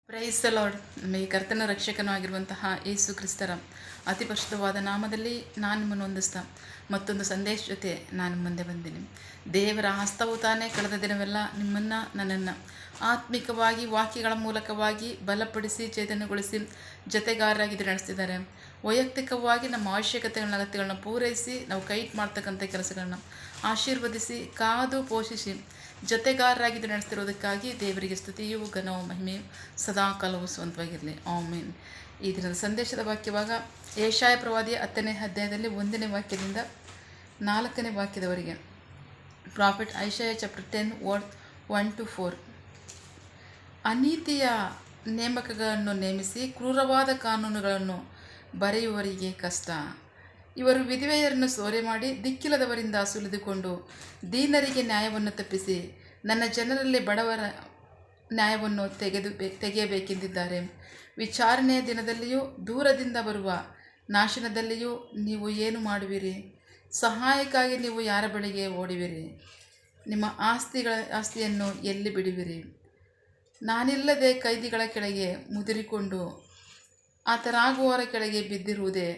Praise the lord. ನಮಗೆ ಕರ್ತನ ರಕ್ಷಕನೂ ಆಗಿರುವಂತಹ ಯೇಸು ಕ್ರಿಸ್ತರ ಅತಿ ಪರಿಶುದ್ಧವಾದ ನಾಮದಲ್ಲಿ ನಾನು ನಿಮ್ಮನ್ನು ಹೊಂದಿಸ್ತಾ ಮತ್ತೊಂದು ಸಂದೇಶ ಜೊತೆ ನಾನು ಮುಂದೆ ಬಂದೀನಿ. ದೇವರ ಹಸ್ತವು ತಾನೇ ಕಳೆದ ದಿನವೆಲ್ಲ ನಿಮ್ಮನ್ನು ನನ್ನನ್ನು ಆತ್ಮಿಕವಾಗಿ ವಾಕ್ಯಗಳ ಮೂಲಕವಾಗಿ ಬಲಪಡಿಸಿ ಚೈತನ್ಯಗೊಳಿಸಿ ಜೊತೆಗಾರರಾಗಿ ನಡೆಸ್ತಿದ್ದಾರೆ. ವೈಯಕ್ತಿಕವಾಗಿ ನಮ್ಮ ಅವಶ್ಯಕತೆಗಳನ್ನ ಅಗತ್ಯಗಳನ್ನ ಪೂರೈಸಿ ನಾವು ಕೈಟ್ ಮಾಡ್ತಕ್ಕಂಥ ಕೆಲಸಗಳನ್ನ ಆಶೀರ್ವದಿಸಿ ಕಾದು ಪೋಷಿಸಿ ಜೊತೆಗಾರರಾಗಿ ನಡೆಸ್ತಿರೋದಕ್ಕಾಗಿ ದೇವರಿಗೆ ಸ್ತುತಿಯು ಘನವು ಮಹಿಮೆಯು ಸದಾ ಕಾಲವು ಸ್ವಂತವಾಗಿರಲಿ. ಆಮೇನ್. ಈ ದಿನದ ಸಂದೇಶದ ವಾಕ್ಯವಾಗ ಯೆಶಾಯ ಪ್ರವಾದಿಯ 10ನೇ ಅಧ್ಯಾಯದಲ್ಲಿ 1ನೇ ವಾಕ್ಯದಿಂದ 4ನೇ ವಾಕ್ಯದವರೆಗೆ. Prophet Isaiah chapter 10 word 1-4. ಅನೀತಿಯ ನೇಮಕಗಳನ್ನು ನೇಮಿಸಿ ಕ್ರೂರವಾದ ಕಾನೂನುಗಳನ್ನು ಬರೆಯುವವರಿಗೆ ಕಷ್ಟ. ಇವರು ವಿಧವೆಯರನ್ನು ಸೂರೆ ಮಾಡಿ ದಿಕ್ಕಿಲ್ಲದವರಿಂದ ಸುಲಿದುಕೊಂಡು ದೀನರಿಗೆ ನ್ಯಾಯವನ್ನು ತಪ್ಪಿಸಿ ನನ್ನ ಜನರಲ್ಲಿ ಬಡವರ ನ್ಯಾಯವನ್ನು ತೆಗೆಯಬೇಕೆಂದಿದ್ದಾರೆ. ವಿಚಾರಣೆಯ ದಿನದಲ್ಲಿಯೂ ದೂರದಿಂದ ಬರುವ ನಾಶನದಲ್ಲಿಯೂ ನೀವು ಏನು ಮಾಡುವಿರಿ? ಸಹಾಯಕ್ಕಾಗಿ ನೀವು ಯಾರ ಬಳಿಗೆ ಓಡುವಿರಿ? ನಿಮ್ಮ ಆಸ್ತಿಯನ್ನು ಎಲ್ಲಿ ಬಿಡುವಿರಿ? ನಾನಿಲ್ಲದೆ ಕೈದಿಗಳ ಕೆಳಗೆ ಮುದುರಿಕೊಂಡು ಆತರಾಗುವವರ ಕೆಳಗೆ ಬಿದ್ದಿರುವುದೇ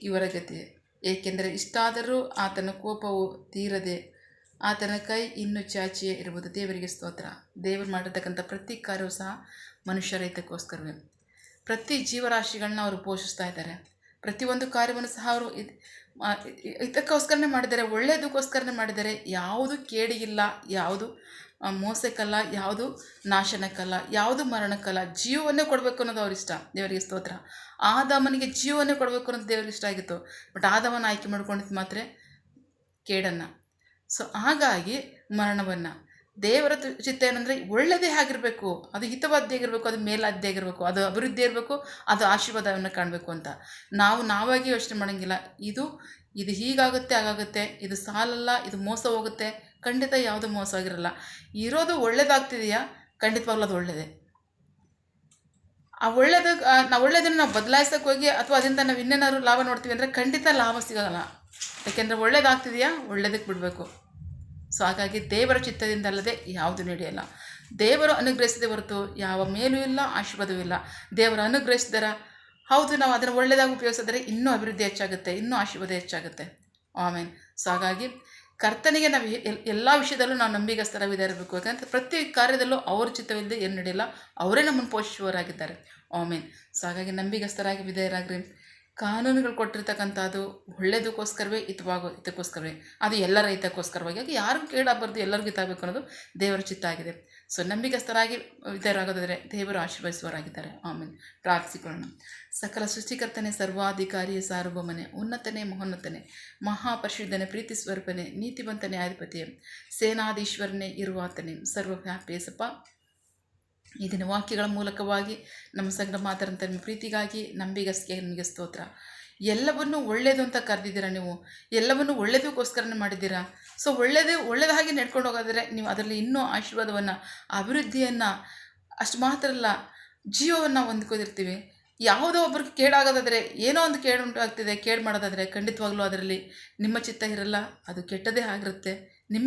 ಇವರ ಗತಿ. ಏಕೆಂದರೆ ಇಷ್ಟಾದರೂ ಆತನ ಕೋಪವು ತೀರದೆ ಆತನ ಕೈ ಇನ್ನೂ ಚಾಚಿಯೇ ಇರುವುದು. ದೇವರಿಗೆ ಸ್ತೋತ್ರ. ದೇವರು ಮಾಡಿರ್ತಕ್ಕಂಥ ಪ್ರತಿ ಕಾರ್ಯವೂ ಸಹ ಮನುಷ್ಯರ ಹಿತಕ್ಕೋಸ್ಕರವೇ. ಪ್ರತಿ ಜೀವರಾಶಿಗಳನ್ನ ಅವರು ಪೋಷಿಸ್ತಾ ಇದ್ದಾರೆ. ಪ್ರತಿಯೊಂದು ಕಾರ್ಯವನ್ನು ಸಹ ಅವರು ಹಿತಕ್ಕೋಸ್ಕರನೇ ಮಾಡಿದ್ದಾರೆ, ಒಳ್ಳೆಯದಕ್ಕೋಸ್ಕರನೇ ಮಾಡಿದ್ದಾರೆ. ಯಾವುದು ಕೇಡಿಗಿಲ್ಲ, ಯಾವುದು ಮೋಸಕ್ಕಲ್ಲ, ಯಾವುದು ನಾಶನಕ್ಕಲ್ಲ, ಯಾವುದು ಮರಣಕ್ಕಲ್ಲ. ಜೀವವನ್ನೇ ಕೊಡಬೇಕು ಅನ್ನೋದು ಅವ್ರ ಇಷ್ಟ. ದೇವರಿಗೆ ಸ್ತೋತ್ರ. ಆದಾಮನಿಗೆ ಜೀವವನ್ನೇ ಕೊಡಬೇಕು ಅನ್ನೋದು ದೇವರಿಗೆ ಇಷ್ಟ ಆಗಿತ್ತು. ಬಟ್ ಆದಾಮನ ಆಯ್ಕೆ ಮಾಡ್ಕೊಂಡಿದ್ದು ಮಾತ್ರ ಕೇಡನ್ನು. ಸೊ ಹಾಗಾಗಿ ಮರಣವನ್ನು. ದೇವರ ಚಿತ್ತ ಏನಂದರೆ ಒಳ್ಳೆಯದೇ ಆಗಿರಬೇಕು, ಅದು ಹಿತವಾದ್ದೇ ಆಗಿರಬೇಕು, ಅದು ಮೇಲಾದ್ದೇ ಆಗಿರಬೇಕು, ಅದು ಅಭಿವೃದ್ಧಿ ಇರಬೇಕು, ಅದು ಆಶೀರ್ವಾದವನ್ನು ಕಾಣಬೇಕು ಅಂತ ನಾವಾಗಿ ಯೋಚನೆ ಮಾಡೋಂಗಿಲ್ಲ. ಇದು ಹೀಗಾಗುತ್ತೆ, ಹಾಗಾಗುತ್ತೆ, ಇದು ಸಾಲಲ್ಲ, ಇದು ಮೋಸ ಹೋಗುತ್ತೆ. ಖಂಡಿತ ಯಾವುದು ಮೋಸ ಆಗಿರಲ್ಲ. ಇರೋದು ಒಳ್ಳೇದಾಗ್ತಿದೆಯಾ? ಖಂಡಿತವಾಗ್ಲೂ ಅದು ಒಳ್ಳೆಯದೇ. ಆ ಒಳ್ಳೆಯದನ್ನು ನಾವು ಬದಲಾಯಿಸೋಕೆ ಹೋಗಿ ಅಥವಾ ಅದರಿಂದ ನಾವು ಇನ್ನೇನಾದ್ರು ಲಾಭ ನೋಡ್ತೀವಿ ಅಂದರೆ ಖಂಡಿತ ಲಾಭ ಸಿಗೋಲ್ಲ. ಯಾಕೆಂದರೆ ಒಳ್ಳೇದಾಗ್ತಿದೆಯಾ? ಒಳ್ಳೇದಕ್ಕೆ ಬಿಡಬೇಕು. ಸೊ ಹಾಗಾಗಿ ದೇವರ ಚಿತ್ತದಿಂದ ಅಲ್ಲದೆ ಯಾವುದು ನಡೆಯಲ್ಲ. ದೇವರು ಅನುಗ್ರಹಿಸದೆ ಹೊರತು ಯಾವ ಮೇಲೂ ಇಲ್ಲ, ಆಶೀರ್ವಾದವೂ ಇಲ್ಲ. ದೇವರು ಅನುಗ್ರಹಿಸಿದಾರ, ಹೌದು, ನಾವು ಅದನ್ನು ಒಳ್ಳೆಯದಾಗಿ ಉಪಯೋಗಿಸಿದ್ರೆ ಇನ್ನೂ ಅಭಿವೃದ್ಧಿ ಹೆಚ್ಚಾಗುತ್ತೆ, ಇನ್ನೂ ಆಶೀರ್ವಾದ ಹೆಚ್ಚಾಗುತ್ತೆ. ಆಮೇಲೆ ಸೊ ಹಾಗಾಗಿ ಕರ್ತನಿಗೆ ನಾವು ಎಲ್ಲ ವಿಷಯದಲ್ಲೂ ನಾವು ನಂಬಿಗಸ್ತರಾಗಿರಬೇಕು. ಯಾಕಂದರೆ ಪ್ರತಿ ಕಾರ್ಯದಲ್ಲೂ ಅವ್ರ ಚಿತ್ತವಿಲ್ಲದೆ ಏನು ನಡೆಯಲ್ಲ. ಅವರೇ ನಮ್ಮನ್ನು ಪೋಷಿಸುವವರಾಗಿದ್ದಾರೆ. ಆಮೇನ್. ಸೊ ಹಾಗಾಗಿ ನಂಬಿಗಸ್ತರಾಗಿ ವಿಧೇಯರಾಗ್ರಿ. ಕಾನೂನುಗಳು ಕೊಟ್ಟಿರ್ತಕ್ಕಂಥದ್ದು ಒಳ್ಳೆಯದಕ್ಕೋಸ್ಕರವೇ, ಹಿತಕ್ಕೋಸ್ಕರವೇ, ಅದು ಎಲ್ಲರ ಹಿತಕ್ಕೋಸ್ಕರವಾಗಿ. ಹಾಗೆ ಯಾರಿಗೂ ಕೇಳಾಗಬಾರ್ದು, ಎಲ್ಲರಿಗೂ ಹಿತಾಗಬೇಕು ಅನ್ನೋದು ದೇವರ ಚಿತ್ತ ಆಗಿದೆ. ಸೊ ನಂಬಿಗಸ್ತರಾಗಿ ವಿಧೇಯರಾಗೋದಾದರೆ ದೇವರು ಆಶೀರ್ವದಿಸುವವರಾಗಿದ್ದಾರೆ. ಆಮೇಲೆ ಪ್ರಾರ್ಥಿಸಿಕೊಳ್ಳೋಣ. ಸಕಲ ಸೃಷ್ಟಿಕರ್ತನೆ, ಸರ್ವಾಧಿಕಾರಿ, ಸಾರ್ವಭೌಮನೆ, ಉನ್ನತನೇ, ಮಹೋನ್ನತನೇ, ಮಹಾಪರಿಶುದ್ಧನೇ, ಪ್ರೀತಿ ಸ್ವರೂಪನೇ, ನೀತಿವಂತನೇ, ನ್ಯಾಯಾಧಿಪತಿಯೇ, ಸೇನಾಧೀಶ್ವರನೇ, ಇರುವಾತನೇ, ಸರ್ವವ್ಯಾಪೇಸಪ್ಪ. ಇದನ್ನು ವಾಕ್ಯಗಳ ಮೂಲಕವಾಗಿ ನಮ್ಮ ಸಂಘ ಮಾತಾಡಂಥ ನಿಮ್ಮ ಪ್ರೀತಿಗಾಗಿ ನಂಬಿಗಸ್ತಿಗೆ ನಿಮಗೆ ಸ್ತೋತ್ರ. ಎಲ್ಲವನ್ನೂ ಒಳ್ಳೆಯದು ಅಂತ ಕರೆದಿದ್ದೀರಾ. ನೀವು ಎಲ್ಲವನ್ನೂ ಒಳ್ಳೆಯದಕ್ಕೋಸ್ಕರನೇ ಮಾಡಿದ್ದೀರಾ. ಸೊ ಒಳ್ಳೆಯದಾಗಿ ನಡ್ಕೊಂಡು ಹೋಗೋದ್ರೆ ನೀವು ಅದರಲ್ಲಿ ಇನ್ನೂ ಆಶೀರ್ವಾದವನ್ನು, ಅಭಿವೃದ್ಧಿಯನ್ನು, ಅಷ್ಟು ಮಾತ್ರ ಅಲ್ಲ, ಜೀವವನ್ನು ಹೊಂದ್ಕೋದಿರ್ತೀವಿ. ಯಾವುದೋ ಒಬ್ರಿಗೆ ಕೇಡಾಗೋದಾದರೆ, ಏನೋ ಒಂದು ಕೇಡು ಉಂಟಾಗ್ತಿದೆ, ಕೇಡು ಮಾಡೋದಾದರೆ ಖಂಡಿತವಾಗ್ಲೂ ಅದರಲ್ಲಿ ನಿಮ್ಮ ಚಿತ್ತ ಇರಲ್ಲ, ಅದು ಕೆಟ್ಟದೇ ಆಗಿರುತ್ತೆ. ನಿಮ್ಮಿಂದ